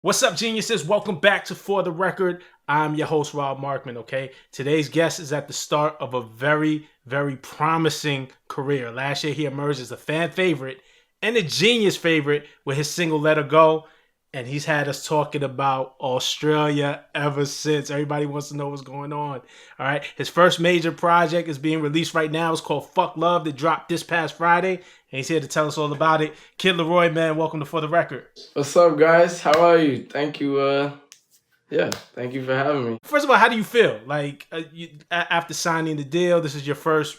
What's up, geniuses? Welcome back to For The Record. I'm your host, Markman, okay? Today's guest is at the start of a very, very promising career. Last year, he emerged as a fan favorite and a genius favorite with his single, Let Her Go. And he's had us talking about Australia ever since. Everybody wants to know what's going on, all right? His first major project is being released right now. It's called Fuck Love. It dropped this past Friday. And he's here to tell us all about it. Kid LAROI, man, welcome to For The Record. What's up, guys? How are you? Thank you. Thank you for having me. First of all, how do you feel? Like, after signing the deal, this is your first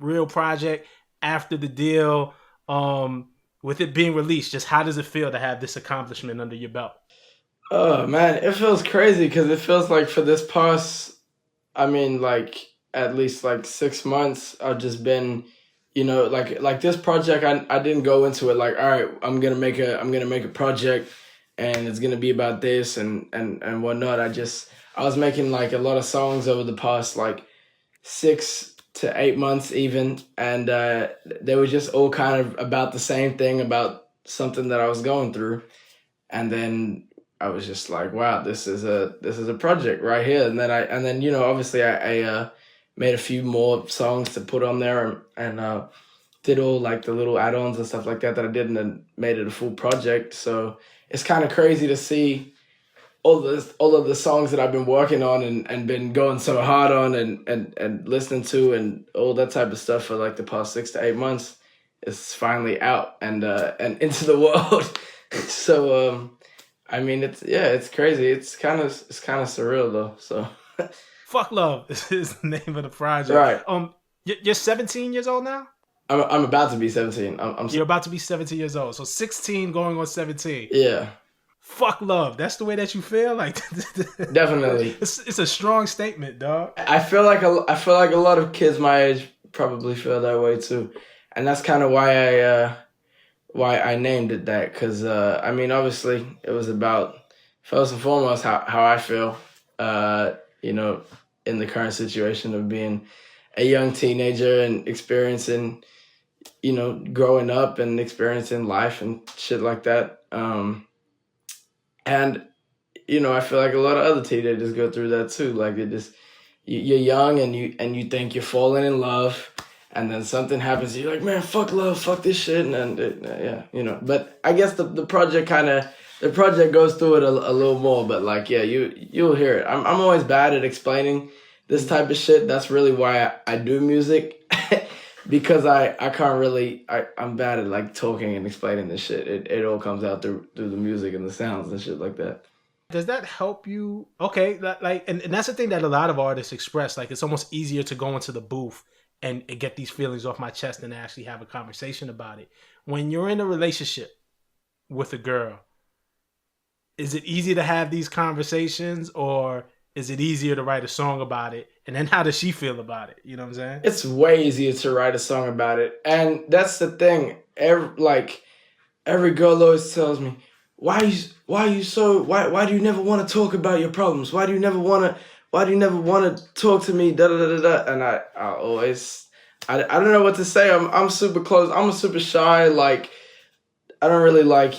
real project. After the deal, with it being released, just how does it feel to have this accomplishment under your belt? Oh, man, it feels crazy because it feels like for this past, at least 6 months, I've just been, like this project, I didn't go into it like, all right, I'm gonna make a project and it's gonna be about this and whatnot. I was making like a lot of songs over the past like 6 to 8 months even, and they were just all kind of about the same thing, about something that I was going through. And then I was just like, wow, this is a project right here. And then obviously I made a few more songs to put on there and did all like the little add-ons and stuff like that I did, and then made it a full project. So it's kind of crazy to see all of the songs that I've been working on and been going so hard on and listening to and all that type of stuff for like the past 6 to 8 months is finally out and into the world. So it's crazy. It's kind of surreal though. So Fuck Love is the name of the project. Right. You're 17 years old now? I'm about to be 17. You're about to be 17 years old. So 16 going on 17. Yeah. Fuck Love. That's the way that you feel? Like Definitely. It's a strong statement, dog. I feel like a lot of kids my age probably feel that way too. And that's kind of why I named it that, cuz obviously it was about, first and foremost, how I feel in the current situation of being a young teenager and experiencing growing up and experiencing life and shit like that. And I feel like a lot of other teenagers go through that too. Like you're young and you think you're falling in love, and then something happens. You're like, man, fuck love, fuck this shit, But I guess the project goes through it a little more. But like, yeah, you'll hear it. I'm always bad at explaining this type of shit. That's really why I do music. Because I can't really, I'm bad at like talking and explaining this shit. It all comes out through the music and the sounds and shit like that. Does that help you? Okay, and that's the thing that a lot of artists express. Like, it's almost easier to go into the booth and get these feelings off my chest and actually have a conversation about it. When you're in a relationship with a girl, is it easy to have these conversations, or is it easier to write a song about it? And then how does she feel about it? You know what I'm saying? It's way easier to write a song about it. And that's the thing. Every girl always tells me, why do you never want to talk about your problems? Why do you never want to talk to me? Da da da da. And I always, I don't know what to say. I'm super close. I'm super shy. Like, I don't really like,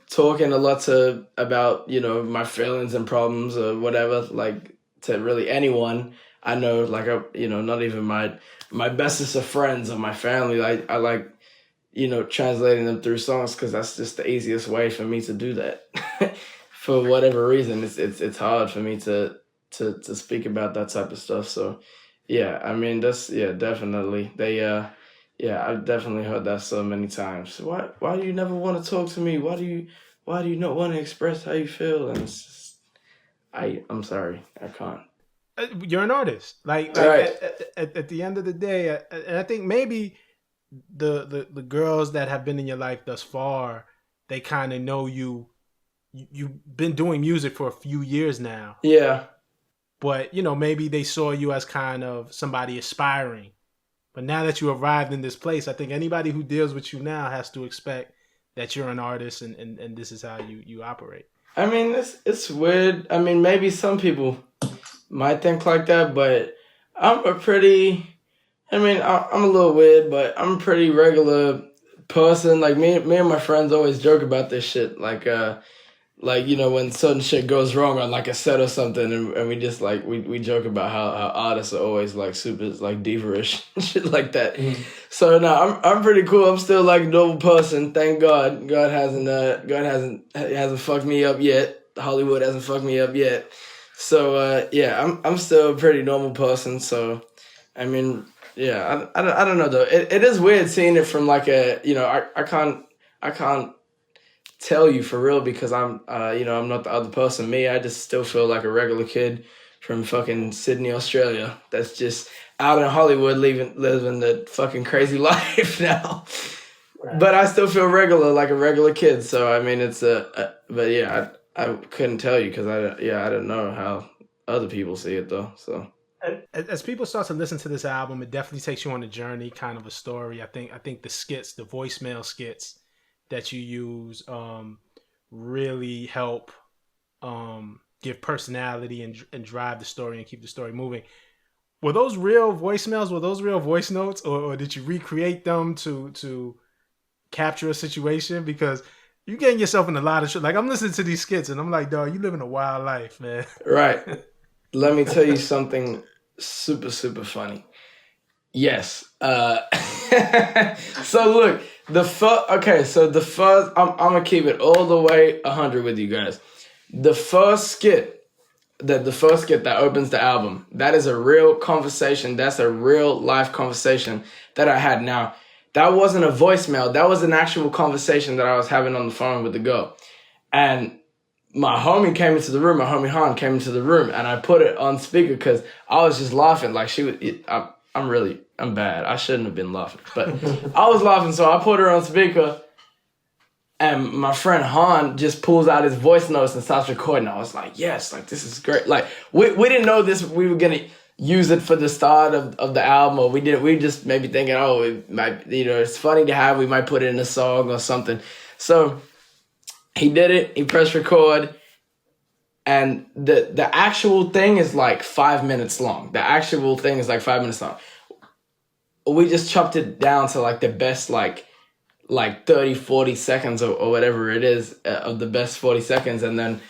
talking a lot about, my feelings and problems or whatever, like, to really anyone I know, like, not even my bestest of friends or my family. I like, translating them through songs, because that's just the easiest way for me to do that. For whatever reason, it's hard for me to speak about that type of stuff. So, yeah, definitely. I've definitely heard that so many times. Why do you never want to talk to me? Why do you not want to express how you feel? And it's just, I'm sorry, I can't. You're an artist. Like right. At the end of the day, and I think maybe the girls that have been in your life thus far, they kind of know you. You've been doing music for a few years now. Yeah. But maybe they saw you as kind of somebody aspiring. But now that you arrived in this place, I think anybody who deals with you now has to expect that you're an artist and this is how you operate. I mean, it's weird. I mean, maybe some people might think like that, but I'm a little weird, but I'm a pretty regular person. Like me and my friends always joke about this shit. Like, like, you know, when certain shit goes wrong on like a set or something, and we just like we joke about how artists are always like super like diva-ish shit like that. So no, I'm pretty cool. I'm still like a normal person, thank God. God hasn't fucked me up yet. Hollywood hasn't fucked me up yet. So yeah, I'm still a pretty normal person. So I mean, yeah, I don't know though. It is weird seeing it from like a, you know, I can't tell you for real because I'm you know, I'm not the other person. Me, I just still feel like a regular kid from fucking Sydney, Australia that's just out in Hollywood living the fucking crazy life now. Right. But I still feel regular, like a regular kid. So I mean, it's but yeah, I couldn't tell you because I don't know how other people see it though. So as people start to listen to this album, it definitely takes you on a journey, kind of a story. I think the skits, the voicemail skits that you use, really help give personality and drive the story and keep the story moving. Were those real voicemails? Were those real voice notes, or did you recreate them to capture a situation? Because you're getting yourself in a lot of shit. Like, I'm listening to these skits and I'm like, dog, you living a wild life, man. Right. Let me tell you something super, super funny. Yes. So look, the first, I'm gonna keep it all the way 100 with you guys. The first skit that opens the album, that is a real conversation. That's a real life conversation that I had. Now, that wasn't a voicemail. That was an actual conversation that I was having on the phone with the girl. And my homie came into the room, my homie Han came into the room, and I put it on speaker because I was just laughing. Like, I'm bad. I shouldn't have been laughing. But I was laughing, so I put her on speaker. And my friend Han just pulls out his voice notes and starts recording. I was like, yes, like, this is great. Like, we didn't know this, we were going to use it for the start of the album. Or we just maybe thinking, oh, it might, you know, it's funny to have, we might put it in a song or something. So he did it, he pressed record. And the actual thing is like 5 minutes long. The actual thing is like 5 minutes long. We just chopped it down to like the best, like 30, 40 seconds or whatever it is of the best 40 seconds. And then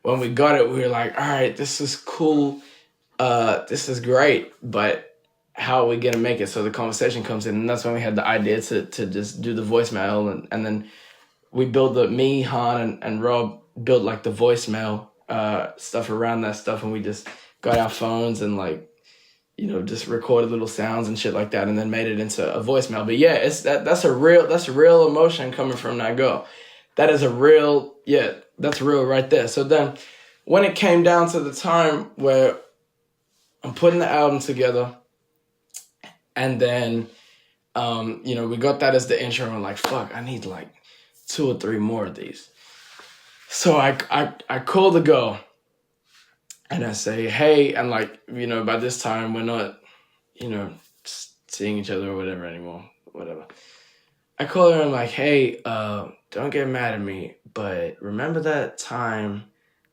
when we got it, we were like, all right, this is cool. This is great. But how are we going to make it so the conversation comes in? And that's when we had the idea to just do the voicemail. And then we built me, Han, and Rob built like the voicemail stuff around that stuff. And we just got our phones and like, you know, just recorded little sounds and shit like that, and then made it into a voicemail. But yeah, that's real emotion coming from that girl. That is that's real right there. So then when it came down to the time where I'm putting the album together, and then you know, we got that as the intro, and we're like, fuck, I need like 2 or 3 more of these. So I call the girl. And I say, hey, and like, you know, by this time we're not, you know, seeing each other or whatever anymore, whatever. I call her and I'm like, hey, don't get mad at me, but remember that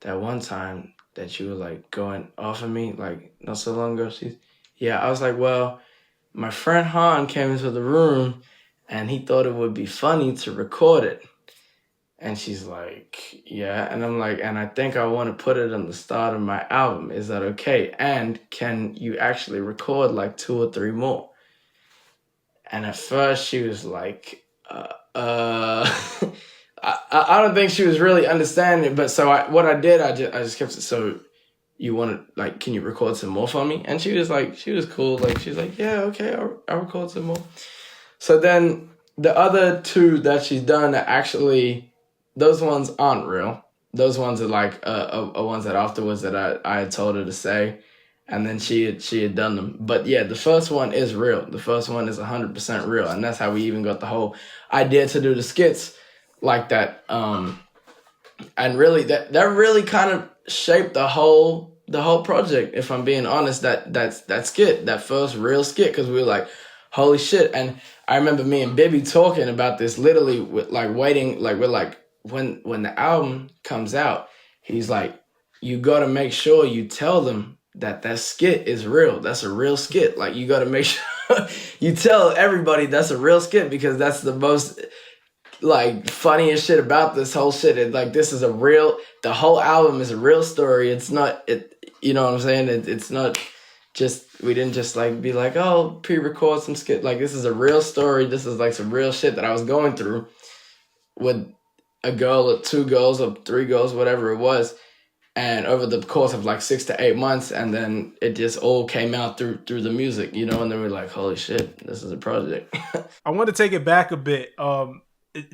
one time that you were like going off of me, like not so long ago? Yeah, I was like, well, my friend Han came into the room and he thought it would be funny to record it. And she's like, yeah. And I'm like, and I think I want to put it on the start of my album. Is that okay? And can you actually record like 2 or 3 more? And at first she was like, I don't think she was really understanding it. But so what I did, I just kept it. So you want to, like, can you record some more for me? And she was cool. Like, she's like, yeah, okay, I'll record some more. So then the other 2 that she's done are actually, those ones aren't real. Those ones are like ones that afterwards that I had told her to say, and then she had done them. But yeah, the first one is real. The first one is 100% real, and that's how we even got the whole idea to do the skits like that. And really, that really kind of shaped the whole project. If I'm being honest, that skit, that first real skit, because we were like, holy shit. And I remember me and Bibby talking about this literally with like waiting, like we're like, when the album comes out, he's like, you got to make sure you tell them that skit is real. That's a real skit. Like, you got to make sure you tell everybody that's a real skit, because that's the most like funniest shit about this whole shit is like this is the whole album is a real story. It's not you know what I'm saying? It's not just we didn't just like be like, oh, pre-record some skit. Like this is a real story. This is like some real shit that I was going through with a girl or two girls or three girls, whatever it was. And over the course of like 6 to 8 months, and then it just all came out through the music, you know, and then we're like, holy shit, this is a project. I want to take it back a bit.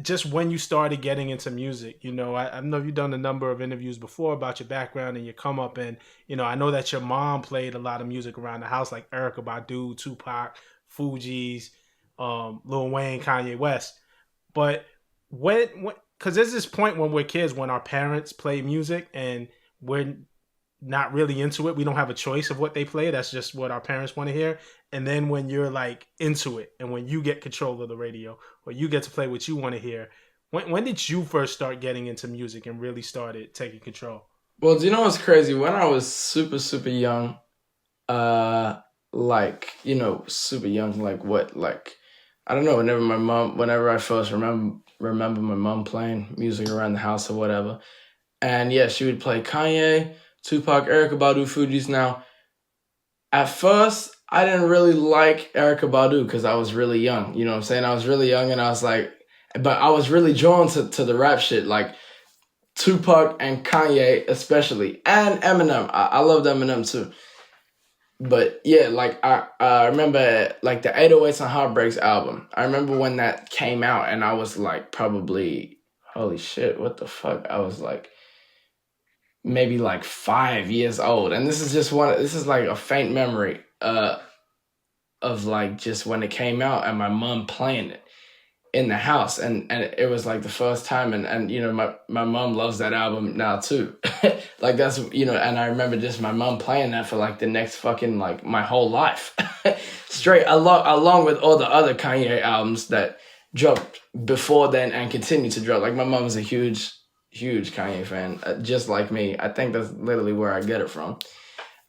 Just when you started getting into music, you know, I know you've done a number of interviews before about your background and your come up, and you know, I know that your mom played a lot of music around the house, like Erykah Badu, Tupac, Fugees, Lil Wayne, Kanye West. But when, because there's this point when we're kids when our parents play music and we're not really into it. We don't have a choice of what they play. That's just what our parents want to hear. And then when you're like into it and when you get control of the radio or you get to play what you want to hear, when did you first start getting into music and really started taking control? Well, do you know what's crazy? When I was super, super young, like, you know, super young, like what, like, I don't know, whenever I first remember my mom playing music around the house or whatever. And yeah, she would play Kanye, Tupac, Erykah Badu, Fugees. Now, at first, I didn't really like Erykah Badu because I was really young. You know what I'm saying? I was really young and I was like, but I was really drawn to the rap shit, like Tupac and Kanye especially, and Eminem. I loved Eminem too. But yeah, like I remember like the 808s and Heartbreaks album. I remember when that came out and I was like probably, holy shit, what the fuck? I was like, maybe like 5 years old, and this is like a faint memory of like just when it came out and my mom playing it in the house, and it was like the first time, and you know my mom loves that album now too. Like that's, you know, and I remember just my mom playing that for like the next fucking like my whole life straight along with all the other Kanye albums that dropped before then and continue to drop. Like my mom is a huge Kanye fan, just like me. I think that's literally where I get it from.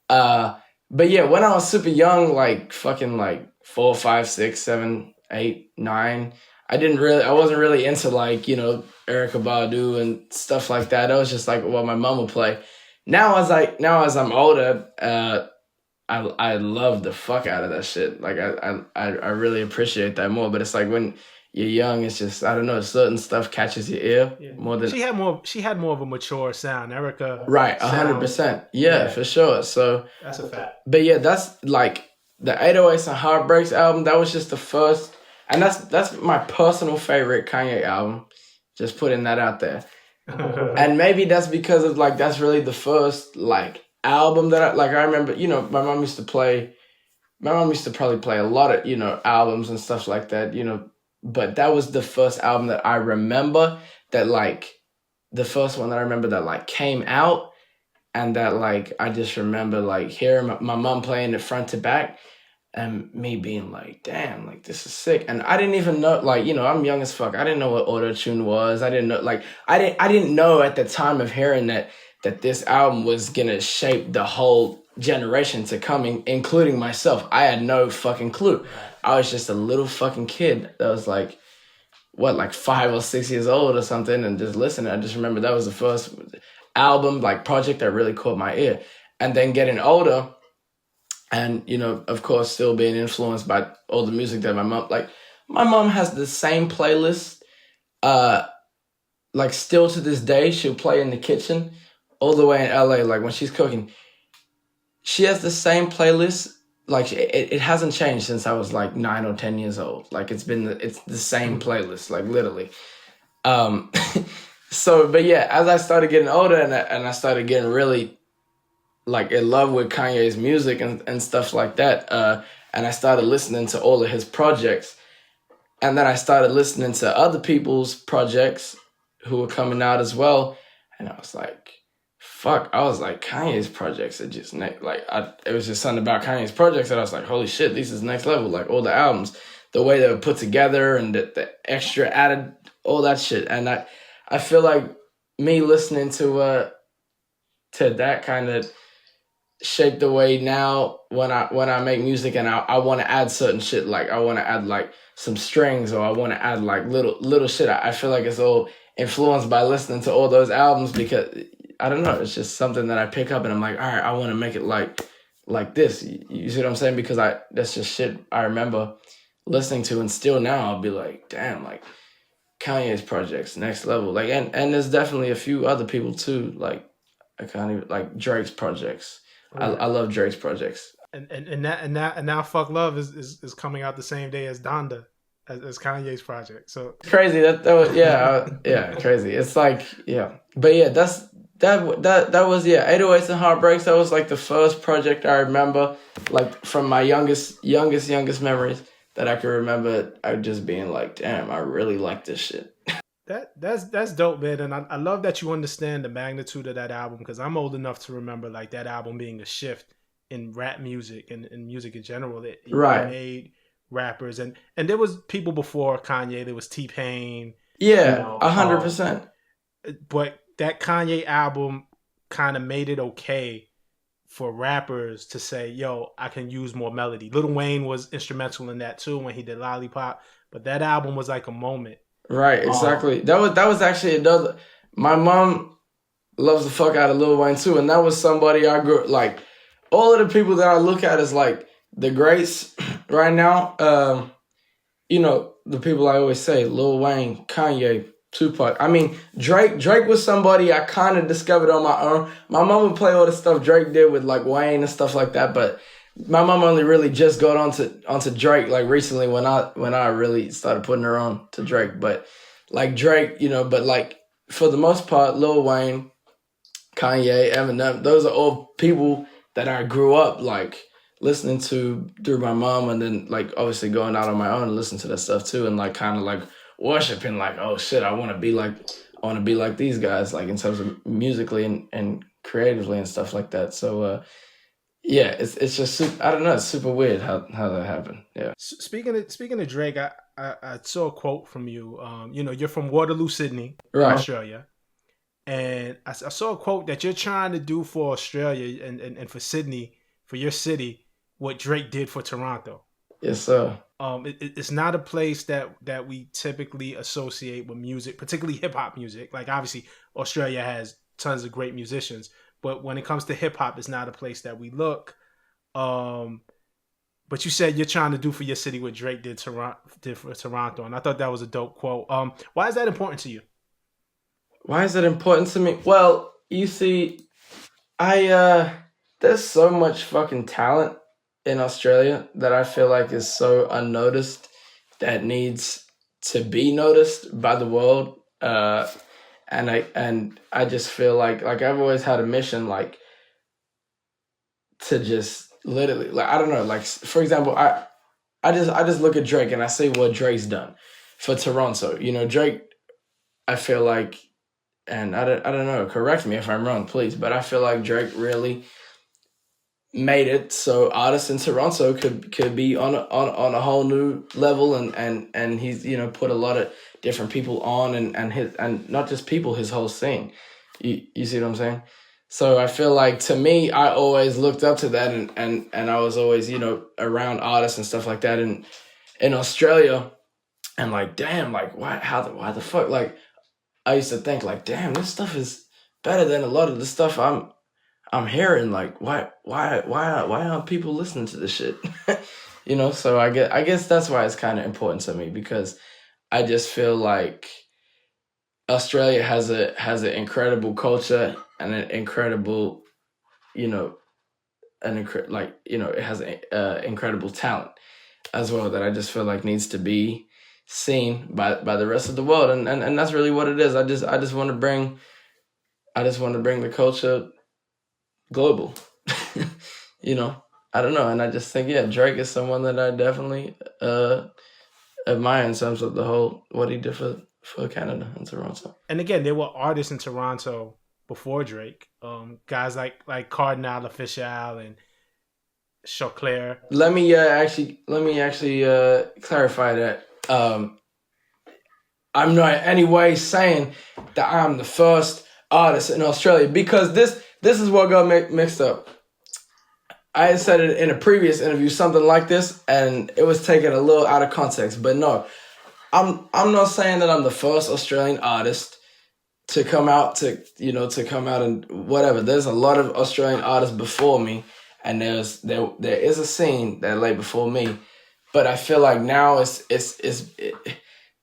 But yeah, when I was super young, like fucking like 4, 5, 6, 7, 8, 9, I wasn't really into like, you know, Erykah Badu and stuff like that. I was just like what my mom would play. Now as I'm older, I love the fuck out of that shit. Like I really appreciate that more. But it's like when you're young, it's just, I don't know, certain stuff catches your ear more than she had more of a mature sound. Erica, right, 100%, yeah, for sure. So that's a fact. But yeah, that's like the 808s and Heartbreaks album. That was just the first, and that's my personal favorite Kanye album. Just putting that out there, and maybe that's because of like that's really the first like album that I remember. You know, my mom used to probably play a lot of, you know, albums and stuff like that. You know. But that was the first album that I remember that like the first one that I remember that like came out, and that like I just remember like hearing my mom playing it front to back and me being like, damn, like this is sick. And I didn't even know, like, you know, I'm young as fuck. I didn't know what auto-tune was. I didn't know, like, I didn't know at the time of hearing that this album was gonna shape the whole generation to coming, including myself. I had no fucking clue. I was just a little fucking kid that was like, what, like 5 or 6 years old or something, and just listening. I just remember that was the first album, like project that really caught my ear. And then getting older, and, you know, of course, still being influenced by all the music that my mom has the same playlist, like still to this day, she'll play in the kitchen all the way in LA, like when she's cooking. She has the same playlist. Like it hasn't changed since I was like 9 or 10 years old. Like it's the same playlist, like literally. So, but yeah, as I started getting older and I started getting really like in love with Kanye's music and stuff like that, and I started listening to all of his projects, and then I started listening to other people's projects who were coming out as well, and I was like, fuck, I was like, Kanye's projects are just it was just something about Kanye's projects that I was like, holy shit, this is next level. Like all the albums, the way they were put together and the extra added, all that shit. And I feel like me listening to that kind of shaped the way now when I make music and I want to add certain shit, like I want to add like some strings, or I want to add like little shit. I feel like it's all influenced by listening to all those albums, because I don't know, it's just something that I pick up and I'm like, all right, I want to make it like this. You see what I'm saying? Because that's just shit I remember listening to, and still now I'll be like, damn, like Kanye's projects next level. Like, and there's definitely a few other people too, like I can't even, like Drake's projects. Right. I love Drake's projects. And now Fuck Love is coming out the same day as Donda, as Kanye's project. So It's crazy that was, yeah, yeah, crazy. It's like, yeah, but yeah, that was, yeah, 808s and Heartbreaks. That was like the first project I remember, like from my youngest memories that I can remember. I just being like, damn, I really like this shit. that's dope, man. And I love that you understand the magnitude of that album, because I'm old enough to remember like that album being a shift in rap music and music in general. It Right. made rappers, and there was people before Kanye. There was T-Pain, Yeah, 100%. but that Kanye album kind of made it okay for rappers to say, yo, I can use more melody. Lil Wayne was instrumental in that too when he did Lollipop, but that album was like a moment. Right, exactly. That was actually another. My mom loves the fuck out of Lil Wayne too, and that was somebody I grew like. All of the people that I look at as like the greats right now. You know, the people I always say: Lil Wayne, Kanye, Tupac. I mean, Drake was somebody I kind of discovered on my own. My mom would play all the stuff Drake did with like Wayne and stuff like that, but my mom only really just got onto Drake like recently when I really started putting her on to Drake. But like Drake, you know, but like for the most part, Lil Wayne, Kanye, Eminem, those are all people that I grew up like listening to through my mom, and then like obviously going out on my own and listening to that stuff too, and like kind of like worshiping, like, oh shit, I want to be like these guys, like in terms of musically and creatively and stuff like that. So yeah, it's just I don't know, it's super weird how that happened. Yeah. Speaking of Drake, I saw a quote from you. You know, you're from Waterloo, Sydney, Right. Australia, and I saw a quote that you're trying to do for Australia and for Sydney, for your city, what Drake did for Toronto. Yes, sir. It's not a place that we typically associate with music, particularly hip hop music. Like obviously Australia has tons of great musicians, but when it comes to hip hop, it's not a place that we look. But you said you're trying to do for your city what Drake did for Toronto, and I thought that was a dope quote. Why is that important to you? Why is it important to me? Well, you see, there's so much fucking talent in Australia that I feel like is so unnoticed, that needs to be noticed by the world. And I just feel like I've always had a mission, like to just literally, like, I don't know, like for example, I just look at Drake and I say what Drake's done for Toronto. You know, Drake, I feel like, and I don't know, correct me if I'm wrong, please, but I feel like Drake really made it so artists in Toronto could be on a whole new level, and he's, you know, put a lot of different people on, and not just people, his whole scene. You see what I'm saying? So I feel like, to me, I always looked up to that, and I was always, you know, around artists and stuff like that in Australia, and like, damn, like why the fuck, like I used to think like, damn, this stuff is better than a lot of the stuff I'm hearing. Like, why aren't people listening to this shit? You know, so I guess that's why it's kind of important to me, because I just feel like Australia has an incredible culture and an incredible, you know, it has incredible talent as well, that I just feel like needs to be seen by the rest of the world, and that's really what it is. I just want to bring the culture global. You know, I don't know, and I just think, yeah, Drake is someone that I definitely admire in terms of the whole what he did for Canada and Toronto. And again, there were artists in Toronto before Drake, guys like Cardinal Official and Chauclair. Let me actually clarify that. I'm not in any way saying that I'm the first artist in Australia, because this is what got mixed up. I had said it in a previous interview, something like this, and it was taken a little out of context. But no, I'm not saying that I'm the first Australian artist to come out to come out and whatever. There's a lot of Australian artists before me, and there is a scene that lay before me. But I feel like now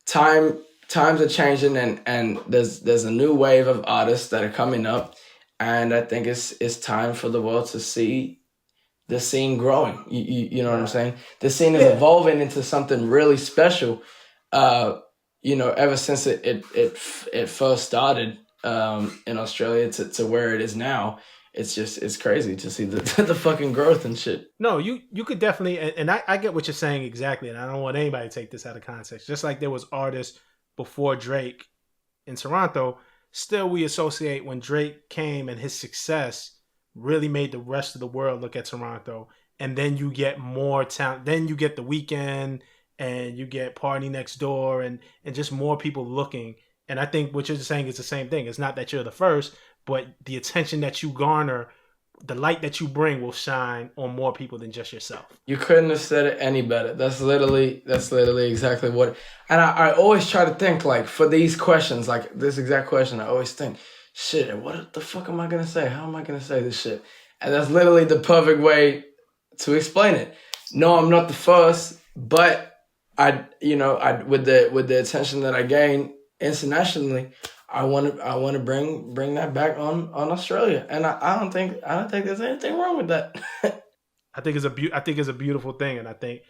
times are changing, and there's a new wave of artists that are coming up, and I think it's time for the world to see the scene growing. You know what I'm saying? The scene is evolving into something really special. Ever since it first started in Australia to where it is now, it's crazy to see the the fucking growth and shit. No, you could definitely, and I get what you're saying exactly, and I don't want anybody to take this out of context. Just like there was artists before Drake in Toronto, still we associate when Drake came and his success really made the rest of the world look at Toronto, and then you get more talent. Then you get The Weeknd, and you get Party Next Door, and just more people looking. And I think what you're saying is the same thing. It's not that you're the first, but the attention that you garner, the light that you bring will shine on more people than just yourself. You couldn't have said it any better. That's literally exactly what. And I always try to think, like, for these questions, like this exact question, I always think, shit, what the fuck am I gonna say? How am I gonna say this shit? And that's literally the perfect way to explain it. No, I'm not the first, but I with the attention that I gain internationally, I want to bring that back on Australia, and I don't think there's anything wrong with that. I think it's a beautiful thing, and I think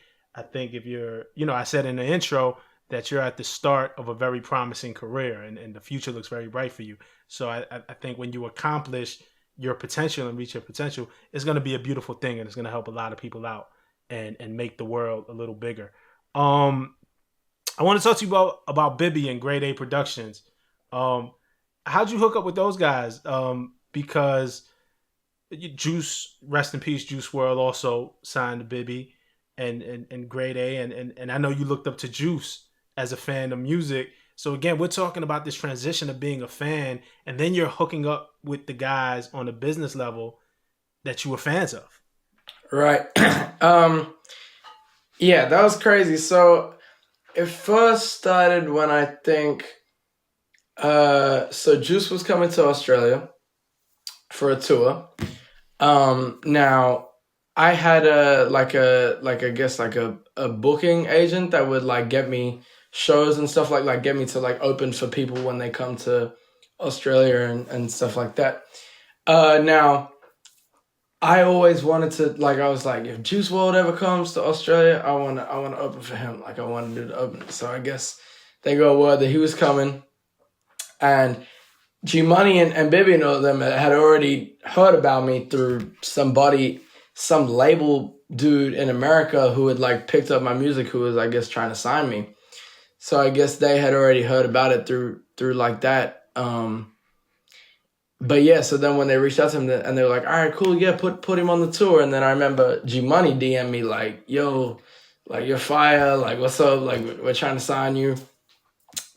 if you're, I said in the intro that you're at the start of a very promising career, and the future looks very bright for you. So I think when you accomplish your potential and reach your potential, it's going to be a beautiful thing, and it's going to help a lot of people out and make the world a little bigger. I want to talk to you about Bibby and Grade A Productions. How'd you hook up with those guys? Because Juice, rest in peace, Juice WRLD also signed to Bibby and Grade A, and I know you looked up to Juice as a fan of music. So again, we're talking about this transition of being a fan, and then you're hooking up with the guys on a business level that you were fans of. Right. Yeah, that was crazy. So it first started when I think so Juice was coming to Australia for a tour. Now I had a booking agent that would like get me shows and stuff like get me to like open for people when they come to Australia and stuff like that. Now I always wanted to, like, I was like, if Juice WRLD ever comes to Australia, I want to open for him. Like, I want to do the opening. So I guess they got word that he was coming, and G Money and Bibby and all of them had already heard about me through some label dude in America who had like picked up my music, who was, I guess, trying to sign me. So I guess they had already heard about it through like that. But yeah, so then when they reached out to him and they were like, all right, cool, yeah, put him on the tour. And then I remember G Money DM me like, yo, like, you're fire, like, what's up? Like, we're trying to sign you.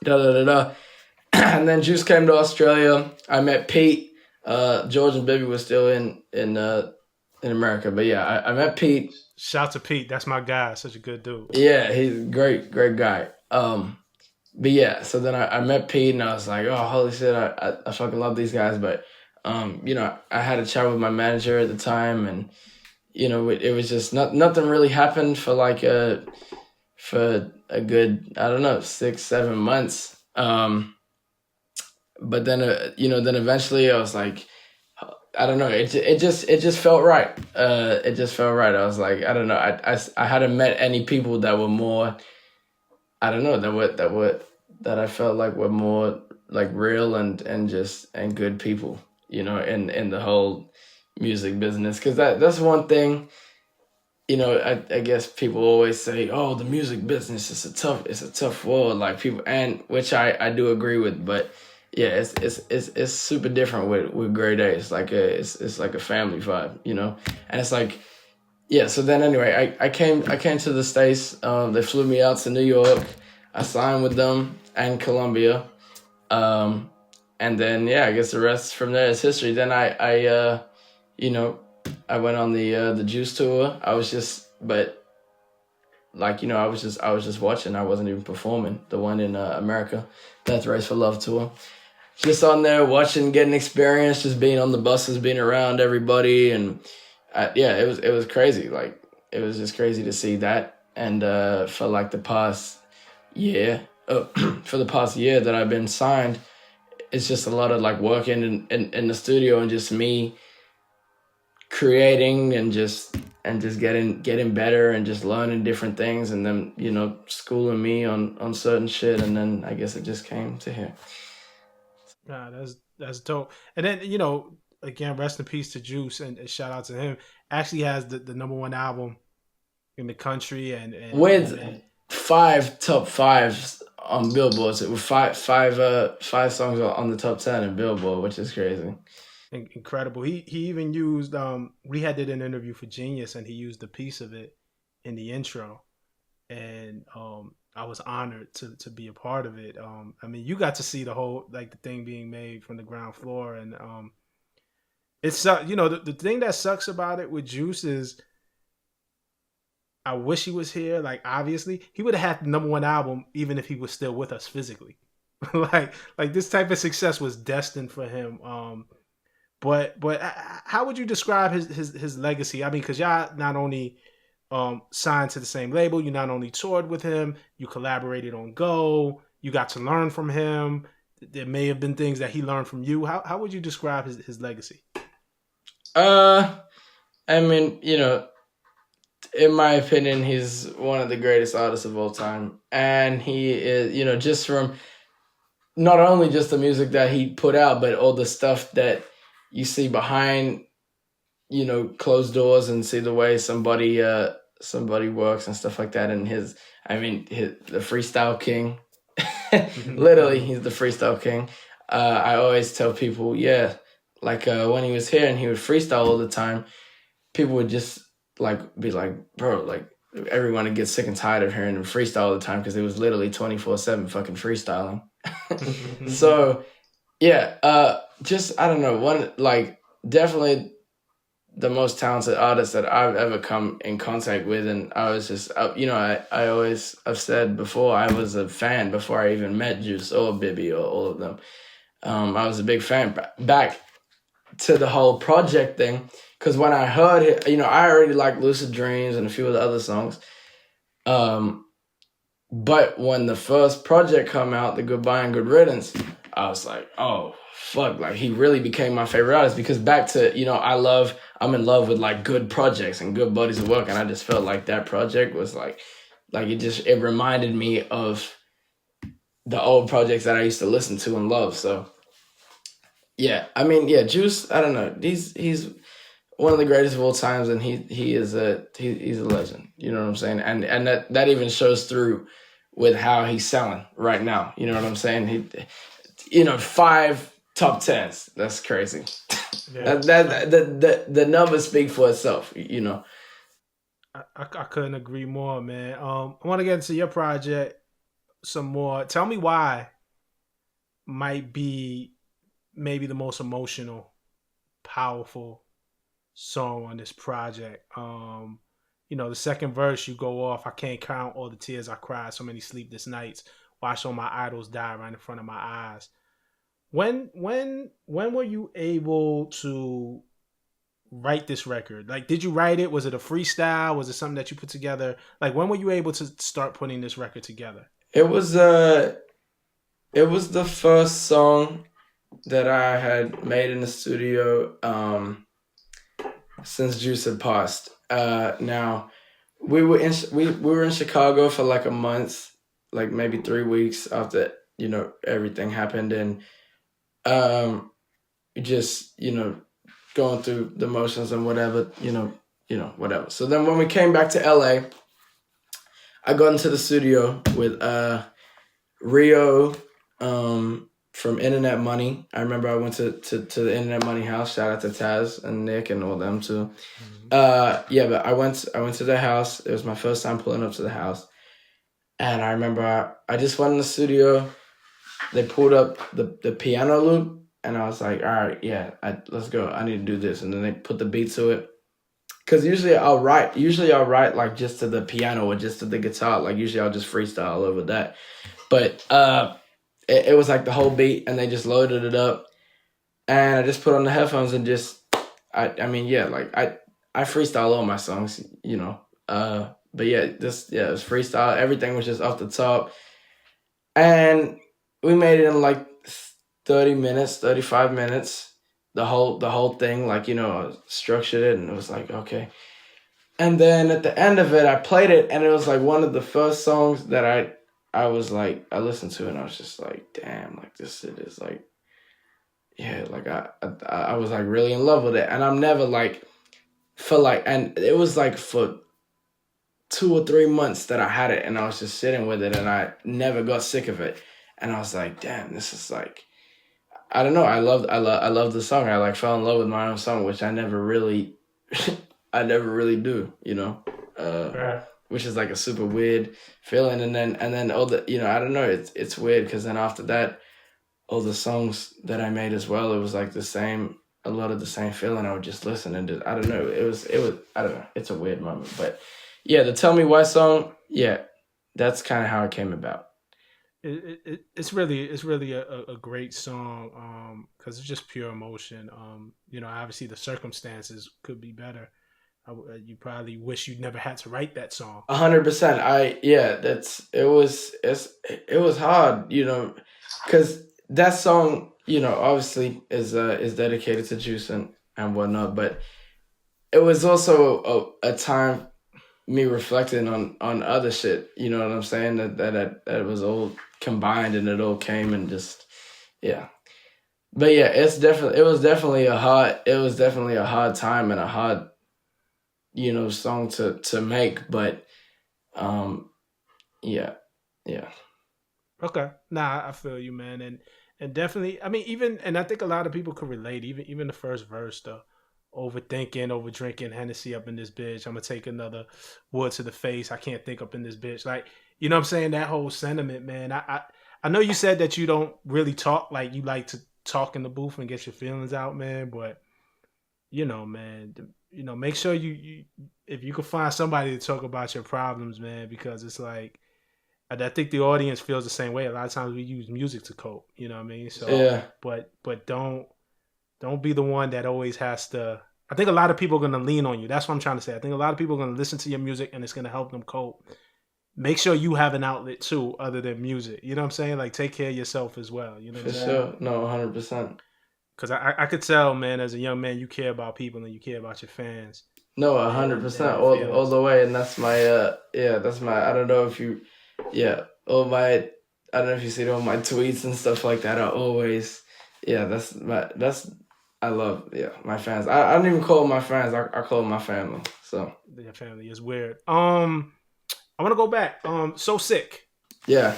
Da da da da. And then Juice came to Australia. I met Pete. George and Bibby was still in America. But yeah, I met Pete. Shout to Pete. That's my guy. Such a good dude. Yeah, he's a great guy. But yeah, so then I met Pete and I was like, oh, holy shit, I fucking love these guys. But, I had a chat with my manager at the time, and, it was just nothing really happened for like a good, I don't know, 6-7 months. But then, then eventually I was like, I don't know, it just felt right. It just felt right. I was like, I don't know, I hadn't met any people that were more, I don't know, that I felt like were more like real and good people, in the whole music business. Cause that's one thing, I guess people always say, oh, the music business is a tough world, like people, and which I do agree with, but yeah, it's super different with Grade A. It's like a family vibe, and it's like, yeah. So then anyway, I came to the States. They flew me out to New York. I signed with them and Columbia. And then, yeah, I guess the rest from there is history. Then I I went on the Juice tour. I was just, but like, you know, I was just watching. I wasn't even performing. The one in America, Death Race for Love tour. Just on there watching, getting experience, just being on the buses, being around everybody, and yeah, it was crazy. Like, it was just crazy to see that. And for like the past year, for the past year that I've been signed, it's just a lot of like working in the studio and just me creating and just getting better and just learning different things, and then, you know, schooling me on certain shit, and then I guess it just came to here. Nah, that's dope. And then, you know, again, rest in peace to Juice, and shout out to him. Actually has the number one album in the country, With five top fives on Billboard. So with five songs on the top 10 in Billboard, which is crazy. incredible. He even used we had did an interview for Genius, and he used a piece of it in the intro, and I was honored to be a part of it. I mean, you got to see the whole, like, the thing being made from the ground floor, and it's you know, the thing that sucks about it with Juice is I wish he was here. Like, obviously, he would have had the number one album even if he was still with us physically. like this type of success was destined for him. But how would you describe his legacy? I mean, because y'all not only signed to the same label, you not only toured with him, you collaborated on Go, you got to learn from him. There may have been things that he learned from you. How would you describe his legacy? I mean, you know, in my opinion, he's one of the greatest artists of all time, and he is, you know, just from not only just the music that he put out, but all the stuff that you see behind, you know, closed doors, and see the way somebody works and stuff like that. And the freestyle king, literally, he's the freestyle king. I always tell people, yeah, like when he was here and he would freestyle all the time, people would just like be like, bro, like, everyone would get sick and tired of hearing him freestyle all the time, because it was literally 24/7 fucking freestyling. So yeah, just, I don't know, one, like, definitely the most talented artist that I've ever come in contact with. And I was just, you know, I've said before, I was a fan before I even met Juice or Bibby or all of them. I was a big fan back to the whole project thing, because when I heard it, you know, I already liked Lucid Dreams and a few of the other songs. But when the first project come out, the Goodbye and Good Riddance, I was like, oh, fuck, like, he really became my favorite artist, because back to, you know, I'm in love with like good projects and good bodies of work, and I just felt like that project was like it reminded me of the old projects that I used to listen to and love. So yeah, I mean, yeah, Juice, I don't know, he's one of the greatest of all times, and he's a legend. You know what I'm saying? And that even shows through with how he's selling right now. You know what I'm saying? He, you know, 5 top 10s. That's crazy. Yeah. The numbers speak for itself. You know. I couldn't agree more, man. I want to get into your project some more. Tell me why might be maybe the most emotional, powerful song on this project. You know, the second verse, you go off, I can't count all the tears I cried, so many sleepless nights, watched all my idols die right in front of my eyes. When were you able to write this record? Like, did you write it? Was it a freestyle? Was it something that you put together? Like, when were you able to start putting this record together? It was the first song that I had made in the studio since Juice had passed. Now we were in Chicago for like a month, like maybe 3 weeks after, you know, everything happened, and just, you know, going through the motions and whatever, you know, whatever. So then when we came back to LA, I got into the studio with Rio from Internet Money. I remember I went to the Internet Money house. Shout out to Taz and Nick and all them too. Yeah, but I went to their house. It was my first time pulling up to the house, and I remember I just went in the studio. They pulled up the piano loop, and I was like, all right, yeah, let's go. I need to do this. And then they put the beat to it, Because usually I'll write like just to the piano or just to the guitar. Like usually I'll just freestyle all over that. But it was like the whole beat, and they just loaded it up, and I just put on the headphones and just I mean yeah, like I freestyle all my songs, you know. But yeah, it was freestyle. Everything was just off the top, and we made it in like 30 minutes, 35 minutes. The whole thing, like, you know, I structured it, and it was like, okay. And then at the end of it, I played it, and it was like one of the first songs that I was like, I listened to it, and I was just like, damn, like this shit is like, yeah, like I was like really in love with it, and I'm never like for like, and it was like for 2 or 3 months that I had it, and I was just sitting with it, and I never got sick of it, and I was like, damn, this is like, I don't know, I love the song. I like fell in love with my own song, which I never really, I never really do, you know, Right. which is like a super weird feeling, and then all the, you know, I don't know, it's weird because then after that, all the songs that I made as well, it was like the same, a lot of the same feeling. I would just listen and just, I don't know, it was, I don't know, it's a weird moment, but yeah, the Tell Me Why song, yeah, that's kind of how it came about. It's really a great song because it's just pure emotion. You know, obviously the circumstances could be better. You probably wish you'd never had to write that song. 100%. Yeah, it was hard, you know, because that song, you know, obviously is dedicated to Juice and whatnot, but it was also a time me reflecting on other shit. You know what I'm saying? That was all combined, and it all came and just, yeah. But yeah, it was definitely a hard time and a hard, you know, song to make, but yeah, yeah. Okay, nah, I feel you, man, and definitely, I mean, even and I think a lot of people could relate. Even the first verse, though, overthinking, over drinking Hennessy up in this bitch. I'm gonna take another wood to the face. I can't think up in this bitch. Like, you know what I'm saying? That whole sentiment, man. I know you said that you don't really talk, like you like to talk in the booth and get your feelings out, man. But you know, man, you know, make sure you if you can find somebody to talk about your problems, man, because it's like I think the audience feels the same way. A lot of times we use music to cope. You know what I mean? So, Yeah, but don't be the one that always has to. I think a lot of people are going to lean on you. That's what I'm trying to say. I think a lot of people are going to listen to your music and it's going to help them cope. Make sure you have an outlet too, other than music. You know what I'm saying? Like take care of yourself as well. You know what for I'm saying? sure. No, 100%. Because I could tell, man, as a young man, you care about people and you care about your fans No, a hundred and percent, their all feelings. the way, and that's my yeah, that's my. I don't know if you, yeah, all my. I don't know if you see all my tweets and stuff like that are always, yeah, that's. I love, yeah, my fans. I don't even call them my fans. I call them my family. So Their family is weird. I want to go back. So sick. yeah.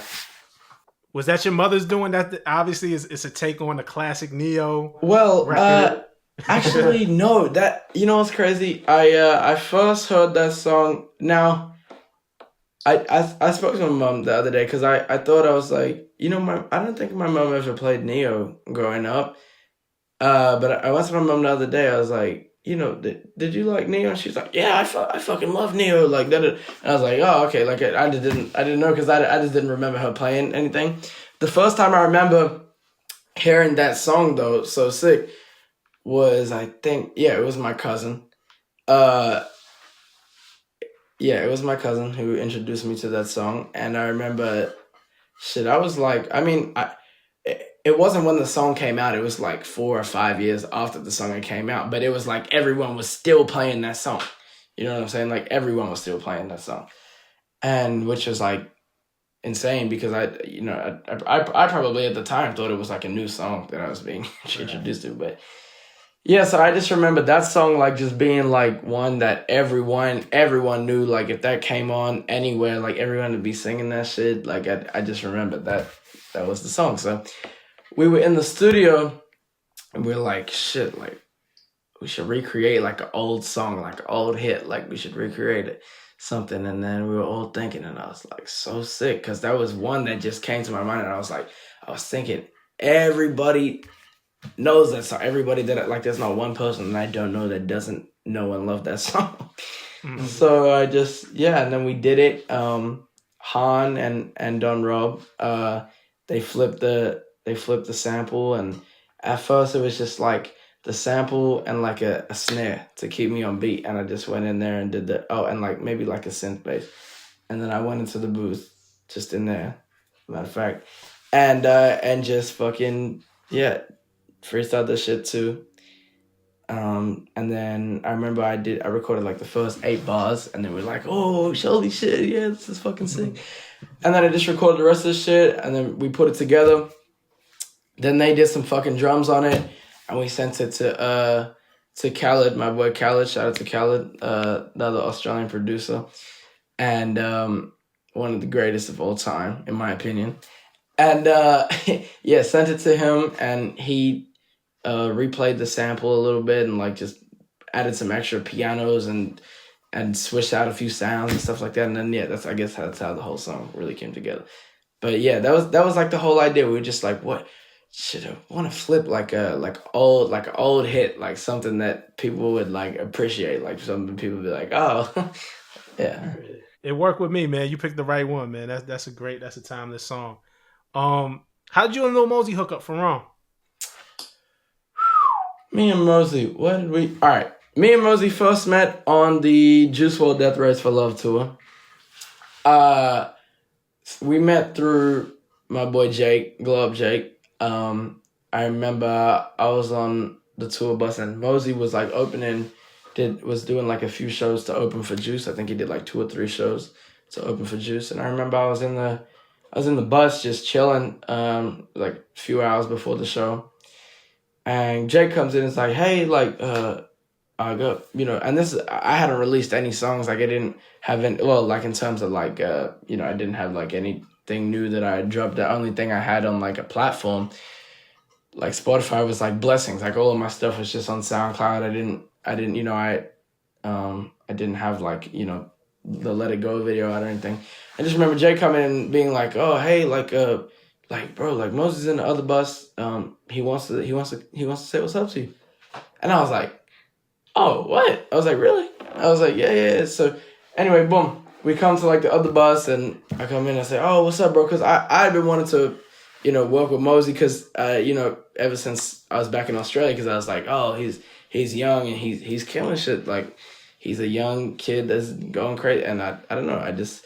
Was that your mother's doing that? Obviously, it's a take on the classic Neo Well, record. actually, no. That, you know what's crazy? I first heard that song. Now I spoke to my mom the other day because I thought, I was like, you know, my I don't think my mom ever played Neo growing up. But I went to my mom the other day. I was like, you know, did you like Neo? And she's like, yeah, I fucking love Neo. Like that. And I was like, oh, okay. Like I didn't know because I just didn't remember her playing anything. The first time I remember hearing that song though, So Sick, was, I think, yeah, it was my cousin. Uh, yeah, it was my cousin who introduced me to that song, and I remember, shit, I was like, I mean, it wasn't when the song came out. It was like 4 or 5 years after the song had came out, but it was like everyone was still playing that song. You know what I'm saying? Like everyone was still playing that song, and which was like insane because you know, I probably at the time thought it was like a new song that I was being Right. introduced to, but yeah. So I just remember that song like just being like one that everyone knew. Like if that came on anywhere, like everyone would be singing that shit. Like I just remember that was the song. So we were in the studio and we are like, shit, like we should recreate like an old song, like an old hit, like we should recreate it, something. And then we were all thinking, and I was like, so sick, because that was one that just came to my mind, and I was like, I was thinking, everybody knows that song. Everybody that, like, there's not one person that I don't know that doesn't no one loved that song. Mhm. So I just, and then we did it. Han and Don Rob, they flipped the sample, and at first it was just like the sample and like a snare to keep me on beat, and I just went in there and did and like maybe like a synth bass, and then I went into the booth just in there, matter of fact, and just fucking freestyled this shit too. And then I remember I recorded like the first 8 bars, and they were like, oh, holy shit, yeah, this is fucking sick. And then I just recorded the rest of the shit, and then we put it together. Then they did some fucking drums on it, and we sent it to Khaled, my boy Khaled. Shout out to Khaled, another Australian producer, and one of the greatest of all time, in my opinion. And sent it to him, and he replayed the sample a little bit and like just added some extra pianos and switched out a few sounds and stuff like that. And then that's how the whole song really came together. But yeah, that was like the whole idea. We were just like, what should I want to flip like an old hit, like something that people would like appreciate, like some people be like, oh yeah. It worked with me, man. You picked the right one, man. That's a timeless song. How did you and Lil Mosey hook up from Wrong? Me and Mosey, alright. Me and Mosey first met on the Juice WRLD Death Race for Love tour. We met through my boy Jake, Glow Up Jake. I remember I was on the tour bus and Mosey was like was doing like a few shows to open for Juice. I think he did like 2 or 3 shows to open for Juice. And I remember I was in the bus just chilling, like a few hours before the show. And Jake comes in and is like, hey, like, I go, and I hadn't released any songs. Like, I didn't have any, well, like, in terms of, like, I didn't have, like, anything new that I had dropped. The only thing I had on, like, a platform, like, Spotify was, like, Blessings. Like, all of my stuff was just on SoundCloud. I didn't have, like, the Let It Go video out or anything. I just remember Jake coming in and being like, oh, hey, like, bro, like Moses in the other bus. He wants to say what's up to you. And I was like, oh, what? I was like, really? I was like, yeah. So anyway, boom. We come to like the other bus, and I come in and I say, oh, what's up, bro? Because I've been wanting to, work with Mosey because, ever since I was back in Australia, because I was like, oh, he's young and he's killing shit. Like, he's a young kid that's going crazy. And I don't know. I just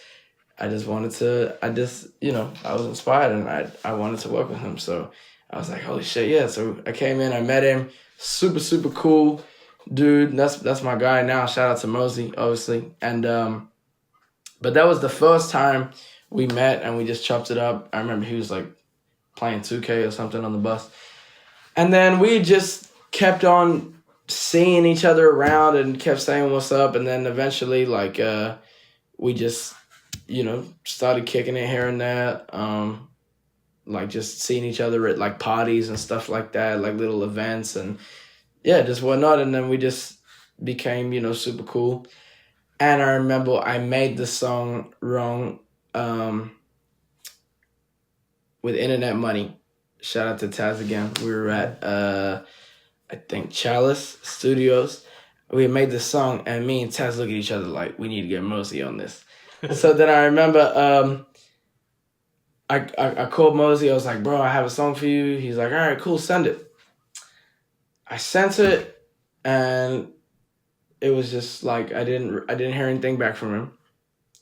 wanted to, I was inspired and I wanted to work with him. So I was like, holy shit, yeah. So I came in, I met him, super, super cool dude. That's my guy now. Shout out to Mosey, obviously. And, but that was the first time we met and we just chopped it up. I remember he was like playing 2K or something on the bus. And then we just kept on seeing each other around and kept saying what's up. And then eventually, like, we just, started kicking it here and there. Like just seeing each other at like parties and stuff like that, like little events and just whatnot. And then we just became, super cool. And I remember I made the song Wrong with Internet Money. Shout out to Taz again. We were at, I think, Chalice Studios. We made the song and me and Taz look at each other like, we need to get Mosey on this. So then I remember I called Mosey. I was like, bro, I have a song for you. He's like, all right, cool, send it. I sent it, and it was just like I didn't hear anything back from him.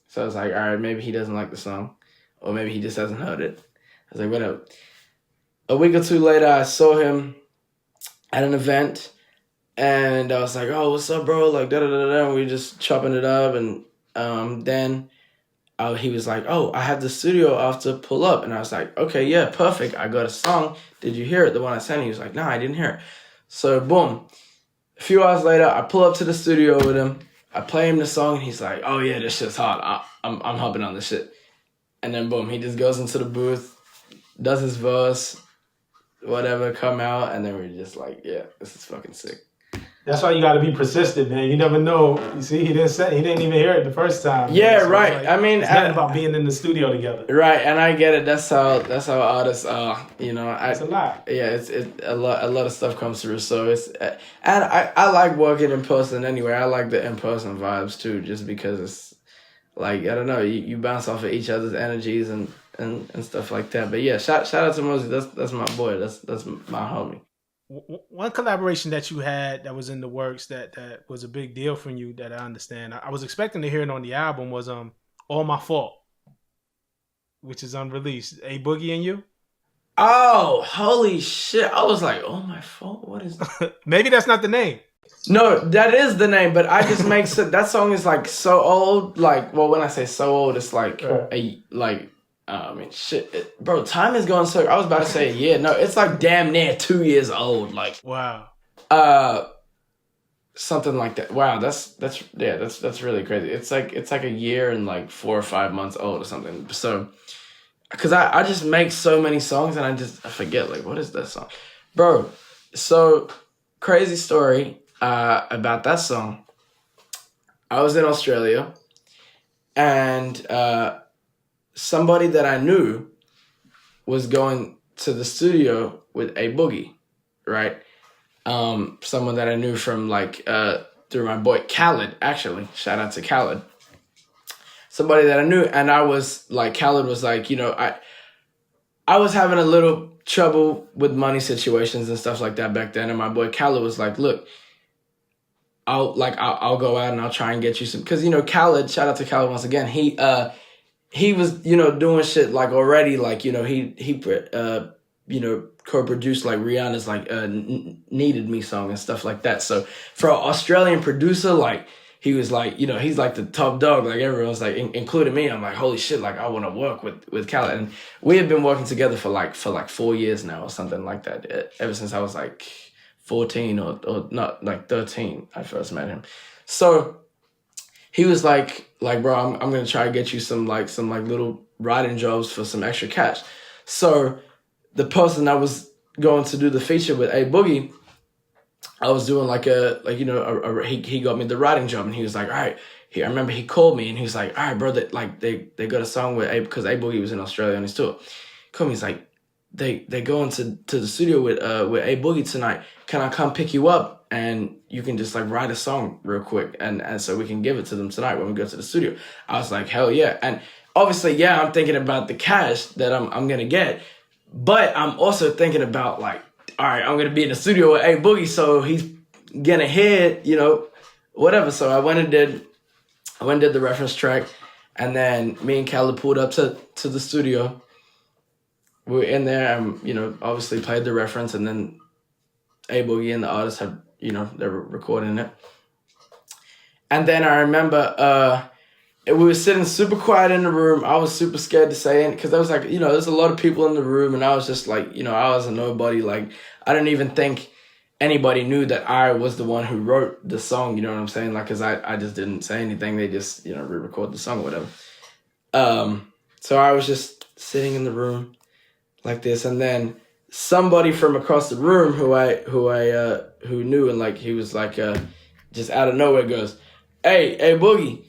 So I was like, all right, maybe he doesn't like the song, or maybe he just hasn't heard it. I was like, whatever. A week or 2 later, I saw him at an event, and I was like, oh, what's up, bro? Like, da-da-da-da. And we were just chopping it up, and then he was like, oh, I have the studio. I'll have to pull up. And I was like, okay, yeah, perfect. I got a song. Did you hear it? The one I sent you. He was like, no, I didn't hear it. So, boom. A few hours later, I pull up to the studio with him. I play him the song, and he's like, oh, yeah, this shit's hot. I'm hopping on this shit. And then, boom, he just goes into the booth, does his verse, whatever, come out, and then we're just like, yeah, this is fucking sick. That's why you got to be persistent, man. You never know. You see, he didn't even hear it the first time. Yeah, so right. Like, I mean, it's nothing about being in the studio together. Right, and I get it. That's how artists are. You know, It's a lot. Yeah, it's a lot of stuff comes through. So it's and I like working in person anyway. I like the in person vibes too, just because it's like I don't know, you bounce off of each other's energies and stuff like that. But yeah, shout out to Mosey. That's my boy. That's my homie. One collaboration that you had that was in the works that was a big deal for you that I understand. I was expecting to hear it on the album was All My Fault, which is unreleased. A Boogie and you? Oh, holy shit. I was like, Oh My Fault? What is that? Maybe that's not the name. No, that is the name, but I just make that song is like so old. Like, well, when I say so old, it's like I mean, shit, bro. Time is going so. I was about to say a year. No, it's like damn near 2 years old. Like, wow. Something like that. Wow, that's really crazy. It's like a year and like 4 or 5 months old or something. So, because I just make so many songs and I forget like what is that song, bro. So crazy story about that song. I was in Australia and somebody that I knew was going to the studio with A Boogie, right? Someone that I knew from like through my boy Khaled, actually. Shout out to Khaled. Somebody that I knew, and I was like, Khaled was like, you know, I was having a little trouble with money situations and stuff like that back then, and my boy Khaled was like, look, I'll go out and I'll try and get you some, because you know Khaled, shout out to Khaled once again, he was, you know, doing shit like already, like, you know, he you know, co-produced like Rihanna's like Needed Me song and stuff like that. So for an Australian producer, like he was like, you know, he's like the top dog. Like everyone's like, including me. I'm like, holy shit! Like I want to work with Khaled, and we had been working together for like 4 years now or something like that. Ever since I was like 14 or not, like 13, I first met him. So he was like bro, I'm gonna try to get you some little writing jobs for some extra cash. So the person I was going to do the feature with, A Boogie, I was doing he got me the writing job, and he was like, all right, I remember he called me and he was like, all right, bro, they got a song with A, because A Boogie was in Australia on his tour. He called me, he's like, they go into the studio with A Boogie tonight. Can I come pick you up and you can just like write a song real quick and so we can give it to them tonight when we go to the studio? I was like, hell yeah. And obviously, yeah, I'm thinking about the cash that I'm gonna get. But I'm also thinking about like, all right, I'm going to be in the studio with A Boogie, so he's going to hit, you know, whatever. So I went and did the reference track, and then me and Khaled pulled up to the studio. We were in there and, you know, obviously played the reference, and then A Boogie and the artist had, you know, they were recording it. And then I remember we were sitting super quiet in the room. I was super scared to say it because I was like, you know, there's a lot of people in the room, and I was just like, you know, I was a nobody. Like, I didn't even think anybody knew that I was the one who wrote the song. You know what I'm saying? Like, cause I just didn't say anything. They just, you know, re-record the song or whatever. So I was just sitting in the room like this, and then somebody from across the room who knew, and like he was like just out of nowhere goes, hey Boogie,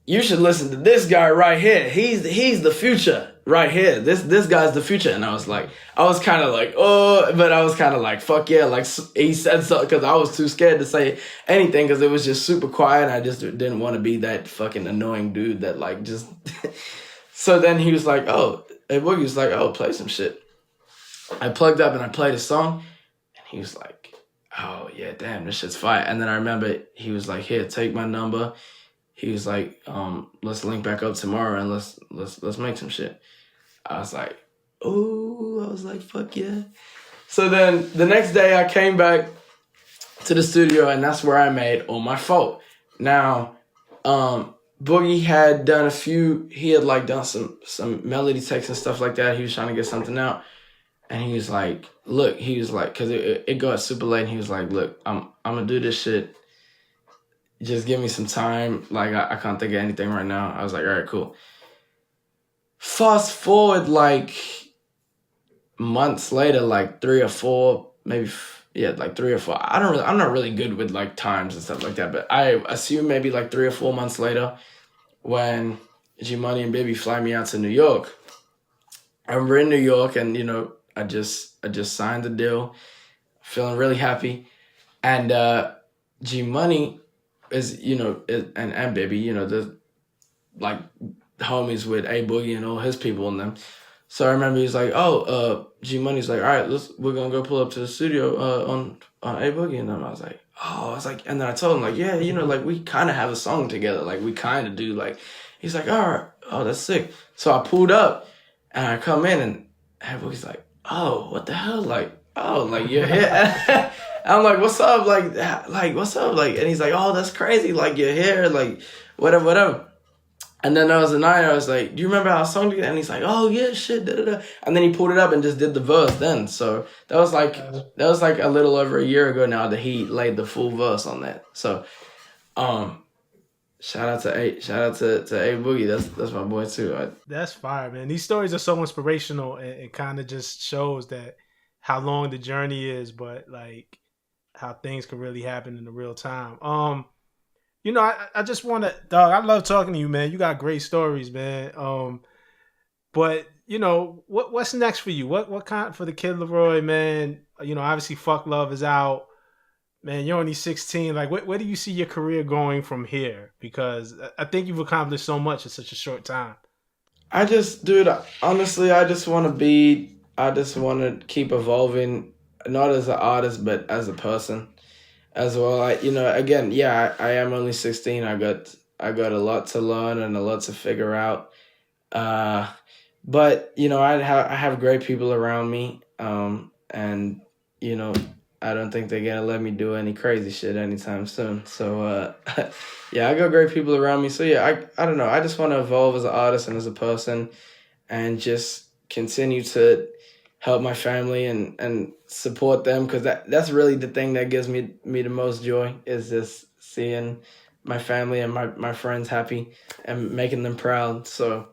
you should listen to this guy right here. He's the future right here. This guy's the future. And I was kind of like, oh, but I was kind of like, fuck yeah. Like he said so, because I was too scared to say anything because it was just super quiet. I just didn't want to be that fucking annoying dude that like just. So then he was like, oh, hey Boogie was like, oh, play some shit. I plugged up and I played a song, and he was like, oh yeah, damn, this shit's fire. And then I remember he was like, here, take my number. He was like, let's link back up tomorrow and let's make some shit. I was like, oh, I was like, fuck yeah. So then the next day I came back to the studio, and that's where I made All My Fault. Now, Boogie had done he had like done some melody text and stuff like that. He was trying to get something out. And he was like, look, cause it got super late, and he was like, look, I'm gonna do this shit. Just give me some time. Like, I can't think of anything right now. I was like, all right, cool. Fast forward, like, months later, like 3 or 4, maybe Yeah, like 3 or 4. I'm not really good with like times and stuff like that, but I assume maybe like 3 or 4 months later, when G Money and Baby fly me out to New York. We're in New York, and I just signed the deal, feeling really happy, and G Money is and Baby, the like homies with A Boogie and all his people in them. So I remember he's like, "Oh, G Money's like, all right, we're gonna go pull up to the studio on A Boogie," and then I was like, "Oh," I was like, and then I told him like, "Yeah, like we kind of have a song together, like we kind of do." Like, he's like, "All right, oh, that's sick." So I pulled up, and I come in, and A Boogie's like, "Oh, what the hell?" Like, "Oh, like you're here." And I'm like, "What's up?" Like what's up? Like, and he's like, "Oh, that's crazy. Like you're here. Like whatever, whatever." And then there was a night I was like, "Do you remember our song together?" And he's like, "Oh yeah, shit, da da da." And then he pulled it up and just did the verse then. So that was like a little over a year ago now that he laid the full verse on that. So, shout out to A Boogie. That's my boy too. That's fire, man. These stories are so inspirational, and it kind of just shows that how long the journey is, but like how things can really happen in the real time. I just want to, dog. I love talking to you, man. You got great stories, man. But what's next for you? What kind for the Kid LAROI, man? Obviously, Fuck Love is out, man. You're only 16. Like, where do you see your career going from here? Because I think you've accomplished so much in such a short time. Dude, honestly, I just want to keep evolving, not as an artist, but as a person as well. Again, yeah, I am only 16. I got a lot to learn and a lot to figure out. Uh, but I have great people around me. And you know, I don't think they're gonna let me do any crazy shit anytime soon. So yeah, I got great people around me. So yeah, I don't know. I just want to evolve as an artist and as a person, and just continue to help my family and support them, because that's really the thing that gives me the most joy, is just seeing my family and my friends happy and making them proud. So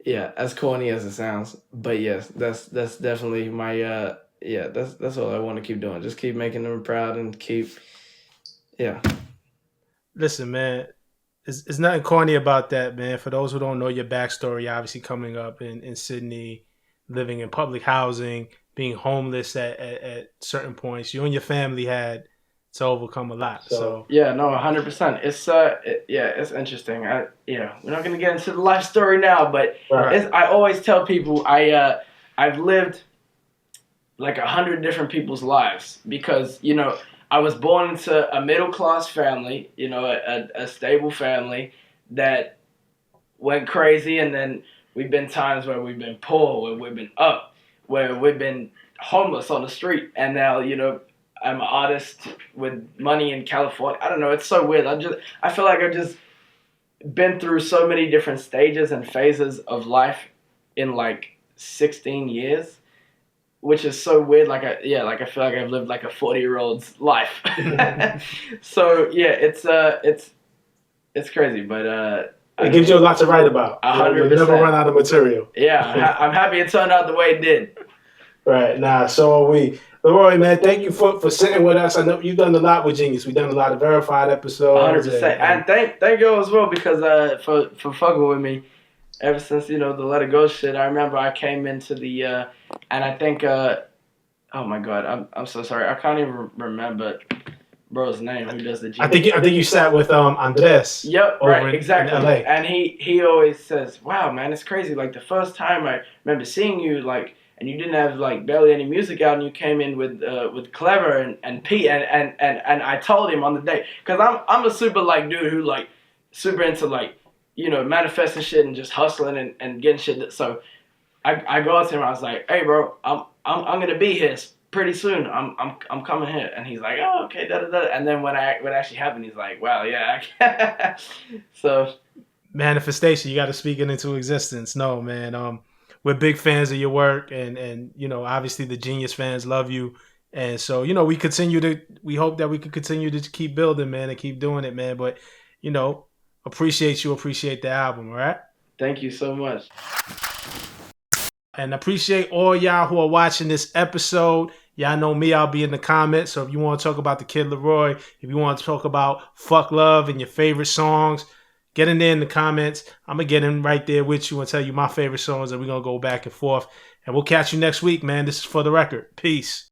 yeah, as corny as it sounds, but yes, that's definitely my yeah, that's all I want to keep doing. Just keep making them proud and keep yeah. Listen, man, it's nothing corny about that, man. For those who don't know your backstory, obviously coming up in Sydney, living in public housing, being homeless at certain points, you and your family had to overcome a lot. So Yeah, no, 100%. Yeah, it's interesting. We're not gonna get into the life story now, but right. I always tell people I've lived like 100 different people's lives, because I was born into a middle class family, a stable family that went crazy, and then we've been times where we've been poor, where we've been up, where we've been homeless on the street, and now I'm an artist with money in California. I don't know, it's so weird. I feel like I've just been through so many different stages and phases of life in like 16 years, which is so weird. I feel like I've lived like a 40-year-old's life. So yeah, it's crazy, but it gives you a lot to write about. 100%. You'll never run out of material. Yeah, I'm happy it turned out the way it did. Right, nah, so are we. LAROI, man, thank you for sitting with us. I know you've done a lot with Genius. We've done a lot of verified episodes. 100%. And thank you as well, because for fucking with me ever since, the Let It Go shit. I remember I came into the and I think oh my god, I'm so sorry. I can't even remember bro's name who does the Genius. I think you sat with Andres. Yep, right, exactly. In LA. And he always says, "Wow, man, it's crazy. Like the first time I remember seeing you, like, and you didn't have like barely any music out, and you came in with Clever and Pete, and I told him on the day, because I'm a super like dude who like super into like manifesting shit and just hustling and getting shit. So I go up to him, I was like, "Hey bro, I'm gonna be here pretty soon. I'm coming here," and he's like, "Oh, okay, da da da." And then when it actually happened, he's like, "Wow, yeah." So manifestation, you got to speak it into existence. No, man, we're big fans of your work, and obviously the Genius fans love you, and so we hope that we can continue to keep building, man, and keep doing it, man. But appreciate the album, all right? Thank you so much. And appreciate all y'all who are watching this episode. Y'all know me, I'll be in the comments. So if you want to talk about the Kid LAROI, if you want to talk about Fuck Love and your favorite songs, get in there in the comments. I'm going to get in right there with you and tell you my favorite songs, and we're going to go back and forth. And we'll catch you next week, man. This is For The Record. Peace.